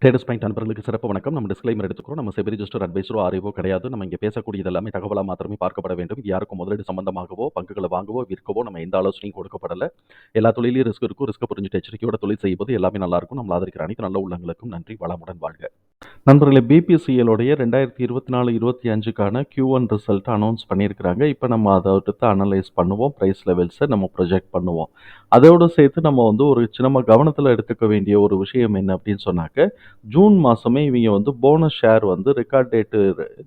Traders point நண்பர்களுக்கு சிறப்பு வணக்கம். நம்ம டிஸ்க்ளைமர் எடுத்துக்கிறோம். நம்ம செபி ரிஜிஸ்டர் அட்வைசரோ ஆர்ஐவோ கிடையாது. நம்ம இங்கே பேசக்கூடியது எல்லாமே தகவலா மாத்திரமே பார்க்கப்பட வேண்டும். இது யாருக்கும் முதலீடு சம்பந்தமாகவோ பங்குகளை வாங்கவோ விற்கவோ நம்ம எந்த ஆலோசனையும் கொடுக்கப்படல. எல்லா தொழிலையும் ரிஸ்க் இருக்கும். ரிஸ்க் புரிஞ்சுட்டு எச்சரிக்கையோட தொழில் செய்வது எல்லாமே நல்லா இருக்கும். நம்ம ஆதரிக்கிற அனைத்து நல்ல உள்ளங்களுக்கும் நன்றி. வளமுடன் வாழ்க. நண்பர்களே, பிபிசிஎலோடைய 2024-25க்கான Q1 ரிசல்ட் அனௌன்ஸ் பண்ணியிருக்கிறாங்க. இப்போ நம்ம அதை அடுத்து அனலைஸ் பண்ணுவோம். ப்ரைஸ் லெவல்ஸை நம்ம ப்ரொஜெக்ட் பண்ணுவோம். அதோடு சேர்த்து நம்ம ஒரு சின்ன கவனத்தில் எடுத்துக்க வேண்டிய ஒரு விஷயம் என்ன அப்படின்னு சொன்னாக்க, ஜூன் மாதமே இவங்க bonus share record date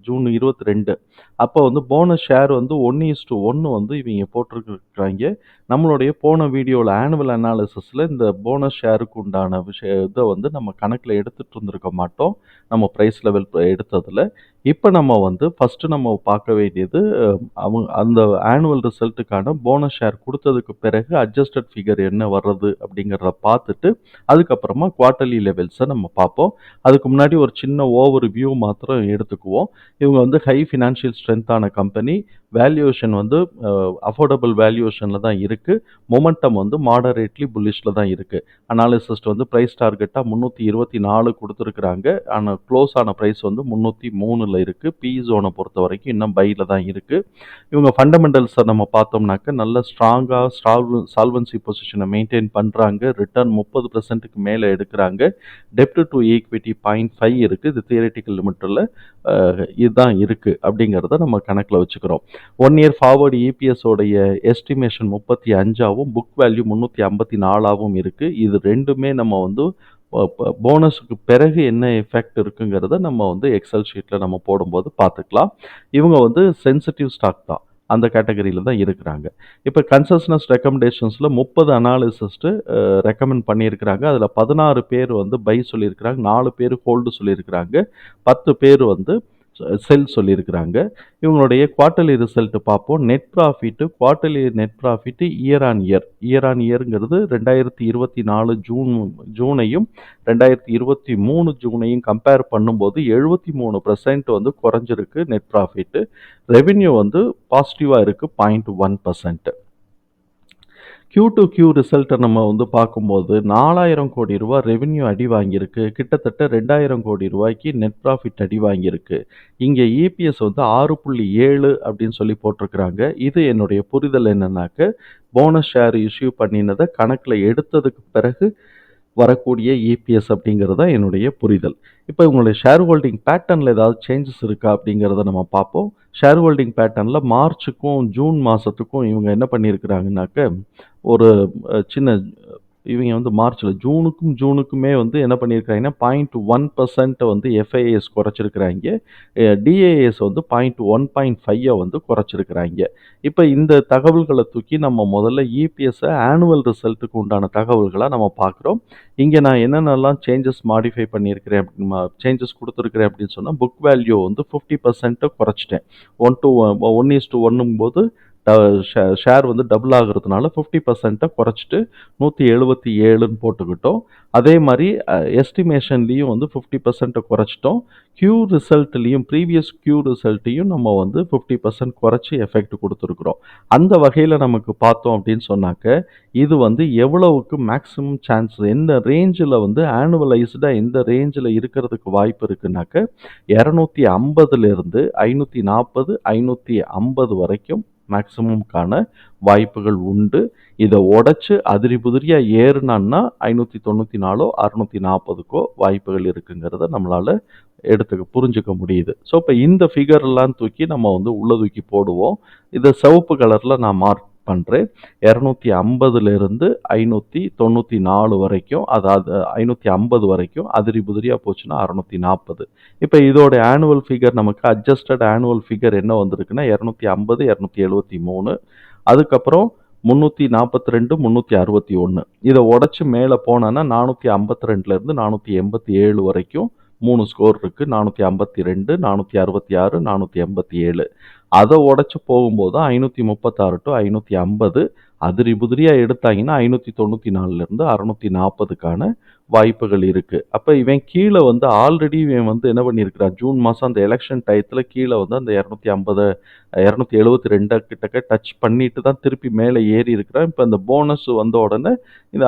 June 22. அப்போ போனஸ் ஷேர் 1:1 இவங்க போட்டிருக்கிறாங்க. நம்மளுடைய போன வீடியோவில் ஆனுவல் அனாலிசிஸில் இந்த போனஸ் ஷேருக்கு உண்டான இதை நம்ம கணக்கில் எடுத்துகிட்டு இருந்திருக்க மாட்டோம். நம்ம ப்ரைஸ் லெவல் எடுத்ததில் இப்போ நம்ம ஃபஸ்ட்டு நம்ம பார்க்க வேண்டியது அந்த ஆனுவல் ரிசல்ட்டுக்கான போனஸ் ஷேர் கொடுத்ததுக்கு பிறகு அட்ஜஸ்டட் ஃபிகர் என்ன வர்றது அப்படிங்கிறத பார்த்துட்டு அதுக்கப்புறமா குவார்ட்டர்லி லெவல்ஸை நம்ம பார்ப்போம். அதுக்கு முன்னாடி ஒரு சின்ன ஓவர் வியூ மாத்திரம் எடுத்துக்குவோம். இவங்க ஹை ஃபினான்ஷியல் ஸ்ட்ரென்த்தான கம்பெனி. வேல்யூவேஷன் அஃபோர்டபுள் வேல்யூவேஷனில் தான் இருக்குது. மொமெண்டம் மாடரேட்லி புல்லிஷில் தான் இருக்குது. அனாலிசிஸ்ட் ப்ரைஸ் டார்கெட்டாக 324 கொடுத்துருக்குறாங்க. ஆனால் க்ளோஸ் ஆன ப்ரைஸ் 303 இருக்குது. பி ஜோனை பொறுத்த வரைக்கும் இன்னும் பையில் தான் இருக்குது. இவங்க ஃபண்டமெண்டல்ஸை நம்ம பார்த்தோம்னாக்க நல்ல ஸ்ட்ராங்காக சால்வன்சி பொசிஷனை மெயின்டைன் பண்ணுறாங்க. ரிட்டர்ன் 30%க்கு மேலே எடுக்கிறாங்க. டெப்ட் டு ஈக்விட்டி 0.5 இருக்குது. இது தியரிட்டிக்கல் லிமிட்டில் இதுதான் இருக்குது அப்படிங்கிறத நம்ம கணக்கில் வச்சுக்கிறோம். 1 இயர் ஃபார்வர்டு இபிஎஸோடைய எஸ்டிமேஷன் 35ஆகவும் புக் வேல்யூ 354ஆகவும் இருக்குது. இது ரெண்டுமே நம்ம போனஸுக்கு பிறகு என்ன எஃபெக்ட் இருக்குங்கிறத நம்ம எக்ஸல் ஷீட்டில் நம்ம போடும்போது பார்த்துக்கலாம். இவங்க சென்சிட்டிவ் ஸ்டாக் தான், அந்த கேட்டகரியில் தான் இருக்கிறாங்க. இப்போ கன்சஸ்னஸ் ரெக்கமெண்டேஷன்ஸில் 30 அனாலிசிஸ்ட்டு ரெக்கமெண்ட் பண்ணியிருக்கிறாங்க. அதில் 16 பேர் பை சொல்லியிருக்கிறாங்க, 4 பேர் ஹோல்டு சொல்லியிருக்கிறாங்க, 10 பேர் செல் சொல்லியிருக்கிறாங்க. இவங்களுடைய குவார்ட்டர்லி ரிசல்ட்டு பார்ப்போம். Net profit, quarterly net profit year on இயருங்கிறது 2024 ஜூனையும் 2023 ஜூனையும் கம்பேர் பண்ணும்போது 73% குறைஞ்சிருக்கு நெட் ப்ராஃபிட்டு. ரெவென்யூ பாசிட்டிவாக இருக்குது 0.1%. Q2Q ரிசல்ட்டை நம்ம பார்க்கும்போது 4000 கோடி ரூபா ரெவென்யூ அடி வாங்கியிருக்கு. கிட்டத்தட்ட 2000 கோடி ரூபாய்க்கு நெட் ப்ராஃபிட் அடி வாங்கியிருக்கு. இங்கே இபிஎஸ் 6.7 அப்படின்னு சொல்லி போட்டிருக்கிறாங்க. இது என்னுடைய புரிதல் என்னன்னாக்க, போனஸ் ஷேர் இஷ்யூ பண்ணினதை கணக்கில் எடுத்ததுக்கு பிறகு வரக்கூடிய இபிஎஸ் அப்படிங்கிறது தான் என்னுடைய புரிதல். இப்போ இவங்களுடைய ஷேர் ஹோல்டிங் பேட்டர்னில் ஏதாவது சேஞ்சஸ் இருக்கா அப்படிங்கிறத நம்ம பார்ப்போம். ஷேர் ஹோல்டிங் பேட்டர்னில் மார்ச்சுக்கும் ஜூன் மாதத்துக்கும் இவங்க என்ன பண்ணியிருக்கிறாங்கனாக்க, ஒரு சின்ன இவங்க மார்ச்சில் ஜூனுக்குமே என்ன பண்ணியிருக்காங்கன்னா 0.1% எஃப்ஐஏஎஸ் குறைச்சிருக்கிறாங்க. டிஏஎஸ் 0.1.5 குறைச்சிருக்கிறாங்க. இப்போ இந்த தகவல்களை தூக்கி நம்ம முதல்ல இபிஎஸ்ஸை ஆனுவல் ரிசல்ட்டுக்கு உண்டான தகவல்களாக நம்ம பார்க்குறோம். இங்கே நான் என்னென்னலாம் சேஞ்சஸ் மாடிஃபை பண்ணியிருக்கிறேன், சேஞ்சஸ் கொடுத்துருக்கிறேன் அப்படின்னு சொன்னால், புக் வேல்யூ 50% குறைச்சிட்டேன். 1:1 போது ஷேர் டபுள் ஆகிறதுனால 50% குறைச்சிட்டு 177ன்னு போட்டுக்கிட்டோம். அதே மாதிரி எஸ்டிமேஷன்லேயும் 50% குறைச்சிட்டோம். ப்ரீவியஸ் Q ரிசல்ட்டையும் நம்ம 50% குறைச்சி எஃபெக்ட் கொடுத்துருக்குறோம். அந்த வகையில் நமக்கு பார்த்தோம் அப்படின்னு சொன்னாக்க, இது எவ்வளவுக்கு மேக்ஸிமம் சான்ஸ், எந்த ரேஞ்சில் ஆனுவலைஸ்டாக எந்த ரேஞ்சில் இருக்கிறதுக்கு வாய்ப்பு இருக்குனாக்க, 250லேருந்து 540 550 வரைக்கும் மேக்ஸிமம்கான வாய்ப்புகள் உண்டு. இதை உடைச்சு அதிரி புதிரியாக ஏறுனான்னா 594 640 வாய்ப்புகள் இருக்குங்கிறத நம்மளால் புரிஞ்சுக்க முடியுது. ஸோ இப்போ இந்த ஃபிகர்லாம் தூக்கி நம்ம உள்ள தூக்கி போடுவோம். இதை சிவப்பு கலரில் நான் மார்க் பண்ணுறேன். 250லேருந்து 594 வரைக்கும், அதாவது 550 வரைக்கும், அதிரி புதிரியாக போச்சுன்னா 640. இப்போ இதோட ஆனுவல் ஃபிகர், நமக்கு அட்ஜஸ்டட் ஆனுவல் ஃபிகர் என்ன வந்திருக்குன்னா 250 273, அதுக்கப்புறம் 342 361. இதை உடச்சி மேலே போனோன்னா 452லேருந்து 487 வரைக்கும் 3 ஸ்கோர் இருக்குது. 452 466 487. அதை உடச்சி போகும்போது 536 to 550, அதிரி புதிரியாக எடுத்தாங்கன்னா 594லேருந்து 640க்கான வாய்ப்புகள் இருக்குது. அப்போ இவன் கீழே வந்து ஆல்ரெடி இவன் வந்து என்ன பண்ணியிருக்கிறான், ஜூன் மாதம் அந்த எலெக்ஷன் டயத்தில் கீழே வந்து அந்த 250 272 கிட்டக்க டச் பண்ணிட்டு தான் திருப்பி மேலே ஏறி இருக்கிறான். இப்போ அந்த போனஸ் வந்த உடனே இந்த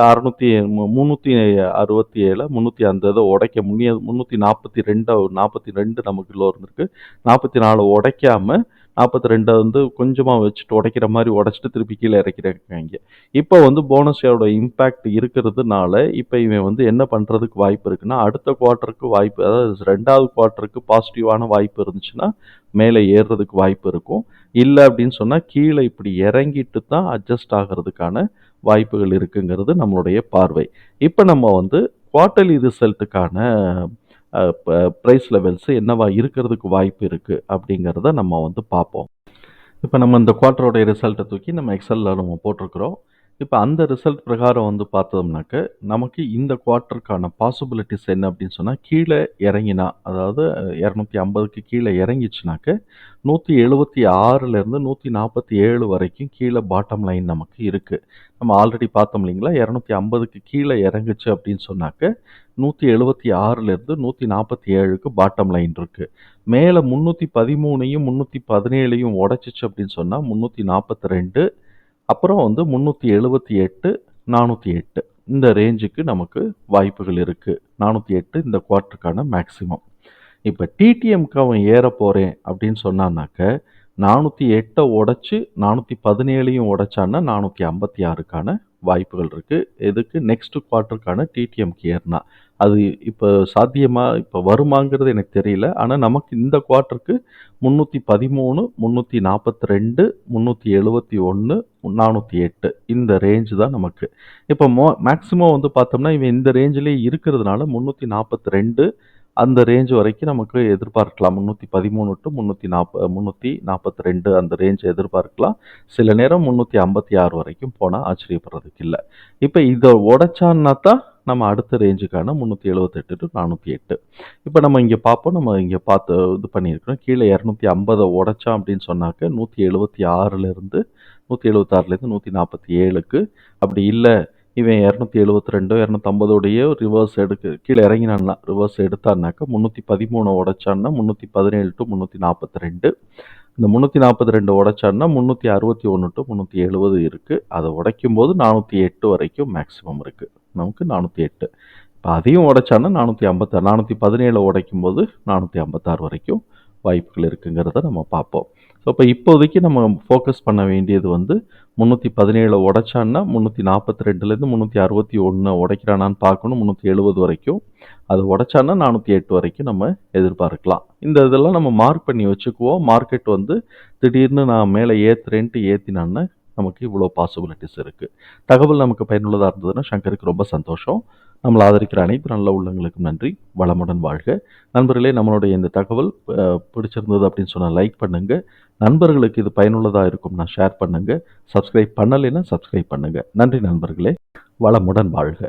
367 300 அந்த இதை உடைக்க 342 42 நமக்குள்ள இருந்திருக்கு. 44 உடைக்காம 42 வந்து கொஞ்சமாக வச்சுட்டு உடைக்கிற மாதிரி உடைச்சிட்டு திருப்பி கீழே இறக்கிறாங்க. இப்போ வந்து போனஸோட இம்பேக்ட் இருக்கிறதுனால இப்போ இவன் வந்து என்ன பண்ணுறதுக்கு வாய்ப்பு இருக்குன்னா, அடுத்த குவார்ட்டருக்கு வாய்ப்பு, அதாவது 2வது குவார்ட்டருக்கு பாசிட்டிவான வாய்ப்பு இருந்துச்சுன்னா மேலே ஏறுறதுக்கு வாய்ப்பு இருக்கும். இல்லை அப்படின்னு சொன்னால் கீழே இப்படி இறங்கிட்டு தான் அட்ஜஸ்ட் ஆகிறதுக்கான வாய்ப்புகள் இருக்குங்கிறது நம்மளுடைய பார்வை. இப்போ நம்ம வந்து குவார்ட்டர்லி ரிசல்ட்டுக்கான ப்ரைஸ் லெவல்ஸ் என்னவா இருக்கிறதுக்கு வாய்ப்பு இருக்குது அப்படிங்கிறத நம்ம வந்து பார்ப்போம். இப்போ நம்ம இந்த குவார்ட்டரோடைய ரிசல்ட்டை தூக்கி நம்ம எக்ஸலில் நம்ம போட்டிருக்கிறோம். இப்போ அந்த ரிசல்ட் பிரகாரம் வந்து பார்த்தோம்னாக்க நமக்கு இந்த குவார்ட்டருக்கான பாசிபிலிட்டிஸ் என்ன அப்படின்னு சொன்னால், கீழே இறங்கினா, அதாவது 250க்கு கீழே இறங்கிச்சுனாக்க 176லேருந்து 147 வரைக்கும் கீழே பாட்டம் லைன் நமக்கு இருக்குது. நம்ம ஆல்ரெடி பார்த்தோம் இல்லைங்களா, 250க்கு கீழே இறங்குச்சு அப்படின்னு சொன்னாக்க 176லேருந்து 147க்கு பாட்டம் லைன் இருக்குது. மேலே 313யும் 317யும் உடைச்சிச்சு அப்படின்னு சொன்னால் 342, அப்புறம் வந்து 378, 408 இந்த ரேஞ்சுக்கு நமக்கு வாய்ப்புகள் இருக்குது. 408 இந்த குவார்ட்டருக்கான மேக்ஸிமம். இப்போ டிடிஎம்க்கு அவன் ஏற போகிறேன் அப்படின்னு சொன்னான்னாக்க 408 உடைச்சு 417யும் உடைச்சான்னா 456க்கான வாய்ப்புகள் இருக்குது. இதுக்கு நெக்ஸ்ட் குவார்ட்டருக்கான டிடிஎம்க்கு ஏறினா அது இப்போ சாத்தியமாக இப்போ வருமாங்கிறது எனக்கு தெரியல. ஆனால் நமக்கு இந்த குவார்ட்டருக்கு 313, 342, 371, 408 இந்த ரேஞ்சு தான் நமக்கு. இப்போ மேக்ஸிமம் வந்து பார்த்தோம்னா இவன் இந்த ரேஞ்சிலே இருக்கிறதுனால 342 அந்த ரேஞ்ச் வரைக்கும் நமக்கு எதிர்பார்க்கலாம். 313 டு 342 அந்த ரேஞ்ச் எதிர்பார்க்கலாம். சில நேரம் 356 வரைக்கும் போனால் ஆச்சரியப்படுறதுக்கு இல்லை. இப்போ இதை உடைச்சான்னா தான் நம்ம அடுத்த ரேஞ்சுக்கான 378 டு 408. இப்போ நம்ம இங்கே பார்ப்போம். நம்ம இங்கே பார்த்து இது பண்ணியிருக்கிறோம். கீழே 250 உடைச்சான் அப்படின்னு சொன்னாக்க 176லேருந்து 147க்கு, அப்படி இல்லை இவன் 272 250 ரிவர்ஸ் கீழே இறங்கினான்னா ரிவர்ஸ் எடுத்தான்னாக்கா 313 உடைச்சான்னா 317 டு 342, இந்த 342 உடைச்சான்னா 361 டு 370 இருக்குது. அதை உடைக்கும் போது 408 வரைக்கும் மேக்ஸிமம் இருக்குது நமக்கு. 408 இப்போ அதையும் உடைச்சான்னா 456, 417 உடைக்கும் போது 456 வரைக்கும் வாய்ப்புகள் இருக்குங்கிறத நம்ம பார்ப்போம். ஸோ இப்போ இப்போதைக்கு நம்ம ஃபோக்கஸ் பண்ண வேண்டியது வந்து 317 உடைச்சான்னா 342லேருந்து 361 உடைக்கிறானான்னு பார்க்கணும். 370 வரைக்கும் அது உடைச்சான்னா 408 வரைக்கும் நம்ம எதிர்பார்க்கலாம். இந்த இதெல்லாம் நம்ம மார்க் பண்ணி வச்சுக்குவோம். மார்க்கெட் வந்து திடீர்னு நான் மேலே ஏற்றுறேன்ட்டு ஏற்றினான்னா நமக்கு இவ்வளோ பாசிபிலிட்டிஸ் இருக்குது. தகவல் நமக்கு பயனுள்ளதாக இருந்ததுன்னா சங்கருக்கு ரொம்ப சந்தோஷம். நம்மளை ஆதரிக்கிற அனைத்து நல்ல உள்ளங்களுக்கும் நன்றி. வளமுடன் வாழ்க. நண்பர்களே, நம்மளுடைய இந்த தகவல் பிடிச்சிருந்தது அப்படின்னு சொன்னால் லைக் பண்ணுங்கள். நண்பர்களுக்கு இது பயனுள்ளதாக இருக்கும்னா ஷேர் பண்ணுங்கள். சப்ஸ்கிரைப் பண்ணலைன்னா சப்ஸ்கிரைப் பண்ணுங்கள். நன்றி நண்பர்களே. வளமுடன் வாழ்க.